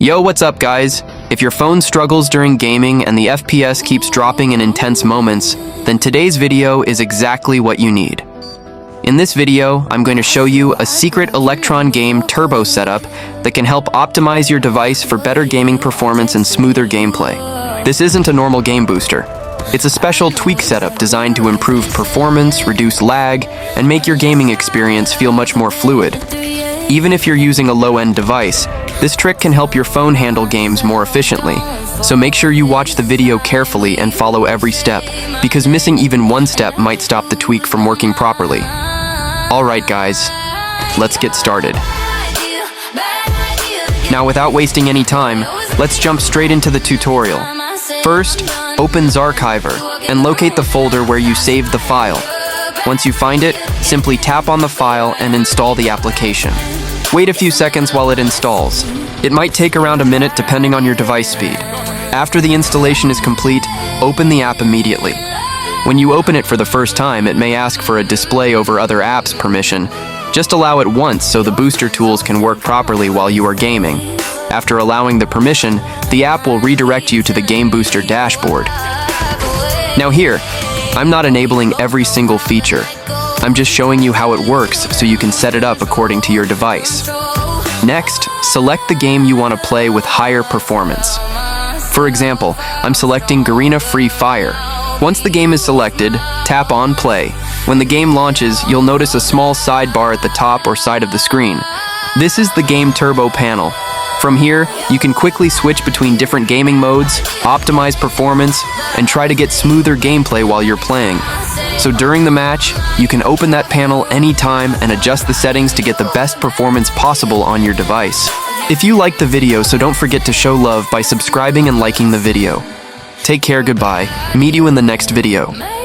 Yo, what's up guys? If your phone struggles during gaming and the FPS keeps dropping in intense moments, then today's video is exactly what you need. In this video, I'm going to show you a secret Electron game turbo setup that can help optimize your device for better gaming performance and smoother gameplay. This isn't a normal game booster. It's a special tweak setup designed to improve performance, reduce lag, and make your gaming experience feel much more fluid. Even if you're using a low-end device, this trick can help your phone handle games more efficiently. So make sure you watch the video carefully and follow every step, because missing even one step might stop the tweak from working properly. Alright guys, let's get started. Now without wasting any time, let's jump straight into the tutorial. First, open Zarchiver and locate the folder where you saved the file. Once you find it, simply tap on the file and install the application. Wait a few seconds while it installs. It might take around a minute depending on your device speed. After the installation is complete, open the app immediately. When you open it for the first time, it may ask for a display over other apps permission. Just allow it once so the booster tools can work properly while you are gaming. After allowing the permission, the app will redirect you to the Game Booster dashboard. Now here, I'm not enabling every single feature. I'm just showing you how it works so you can set it up according to your device. Next, select the game you want to play with higher performance. For example, I'm selecting Garena Free Fire. Once the game is selected, tap on Play. When the game launches, you'll notice a small sidebar at the top or side of the screen. This is the Game Turbo panel. From here, you can quickly switch between different gaming modes, optimize performance, and try to get smoother gameplay while you're playing. So during the match, you can open that panel anytime and adjust the settings to get the best performance possible on your device. If you liked the video, so don't forget to show love by subscribing and liking the video. Take care, goodbye. Meet you in the next video.